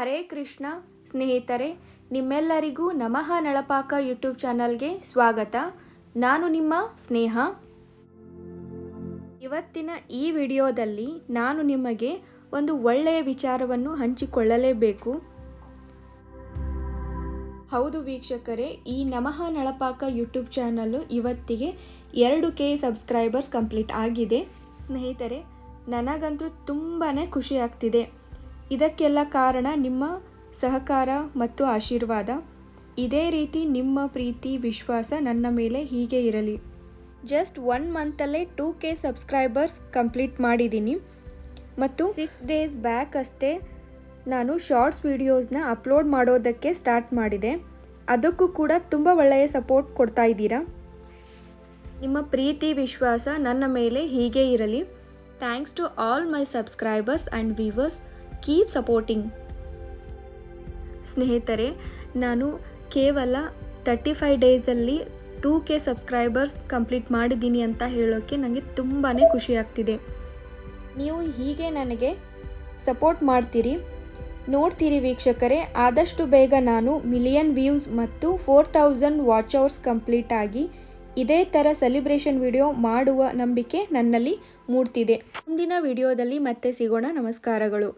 ಹರೇ ಕೃಷ್ಣ ಸ್ನೇಹಿತರೆ, ನಿಮ್ಮೆಲ್ಲರಿಗೂ ನಮಃ ನಳಪಾಕ ಯೂಟ್ಯೂಬ್ ಚಾನಲ್ಗೆ ಸ್ವಾಗತ. ನಾನು ನಿಮ್ಮ ಸ್ನೇಹ. ಇವತ್ತಿನ ಈ ವಿಡಿಯೋದಲ್ಲಿ ನಾನು ನಿಮಗೆ ಒಂದು ಒಳ್ಳೆಯ ವಿಚಾರವನ್ನು ಹಂಚಿಕೊಳ್ಳಲೇಬೇಕು. ಹೌದು ವೀಕ್ಷಕರೇ, ಈ ನಮಃ ನಳಪಾಕ ಯೂಟ್ಯೂಬ್ ಚಾನಲ್ಲು ಇವತ್ತಿಗೆ 2K ಸಬ್ಸ್ಕ್ರೈಬರ್ಸ್ ಕಂಪ್ಲೀಟ್ ಆಗಿದೆ. ಸ್ನೇಹಿತರೆ, ನನಗಂತೂ ತುಂಬಾ ಖುಷಿ ಆಗ್ತಿದೆ. ಇದಕ್ಕೆಲ್ಲ ಕಾರಣ ನಿಮ್ಮ ಸಹಕಾರ ಮತ್ತು ಆಶೀರ್ವಾದ. ಇದೇ ರೀತಿ ನಿಮ್ಮ ಪ್ರೀತಿ ವಿಶ್ವಾಸ ನನ್ನ ಮೇಲೆ ಹೀಗೆ ಇರಲಿ. ಜಸ್ಟ್ 1 ಮಂತಲ್ಲೇ 2K ಸಬ್ಸ್ಕ್ರೈಬರ್ಸ್ ಕಂಪ್ಲೀಟ್ ಮಾಡಿದ್ದೀನಿ ಮತ್ತು 6 ಡೇಸ್ ಬ್ಯಾಕ್ ಅಷ್ಟೇ ನಾನು ಶಾರ್ಟ್ಸ್ ವಿಡಿಯೋಸ್ನ ಅಪ್ಲೋಡ್ ಮಾಡೋದಕ್ಕೆ ಸ್ಟಾರ್ಟ್ ಮಾಡಿದೆ. ಅದಕ್ಕೂ ಕೂಡ ತುಂಬ ಒಳ್ಳೆಯ ಸಪೋರ್ಟ್ ಕೊಡ್ತಾ ಇದ್ದೀರಾ. ನಿಮ್ಮ ಪ್ರೀತಿ ವಿಶ್ವಾಸ ನನ್ನ ಮೇಲೆ ಹೀಗೆ ಇರಲಿ. Thanks to all my subscribers and viewers. Keep supporting. ಸ್ನೇಹಿತರೆ, ನಾನು ಕೇವಲ 35 ಡೇಸಲ್ಲಿ 2K ಸಬ್ಸ್ಕ್ರೈಬರ್ಸ್ ಕಂಪ್ಲೀಟ್ ಮಾಡಿದ್ದೀನಿ ಅಂತ ಹೇಳೋಕ್ಕೆ ನನಗೆ ತುಂಬಾ ಖುಷಿ ಆಗ್ತಿದೆ. ನೀವು ಹೀಗೆ ನನಗೆ ಸಪೋರ್ಟ್ ಮಾಡ್ತೀರಿ, ನೋಡ್ತೀರಿ ವೀಕ್ಷಕರೇ. ಆದಷ್ಟು ಬೇಗ ನಾನು 1 ಮಿಲಿಯನ್ ವ್ಯೂಸ್ ಮತ್ತು 4000 ವಾಚ್ ಅವರ್ಸ್ ಕಂಪ್ಲೀಟ್ ಆಗಿ ಇದೇ ಥರ ಸೆಲಿಬ್ರೇಷನ್ ವಿಡಿಯೋ ಮಾಡುವ ನಂಬಿಕೆ ನನ್ನಲ್ಲಿ ಮೂಡ್ತಿದೆ. ಮುಂದಿನ ವಿಡಿಯೋದಲ್ಲಿ ಮತ್ತೆ ಸಿಗೋಣ. ನಮಸ್ಕಾರಗಳು.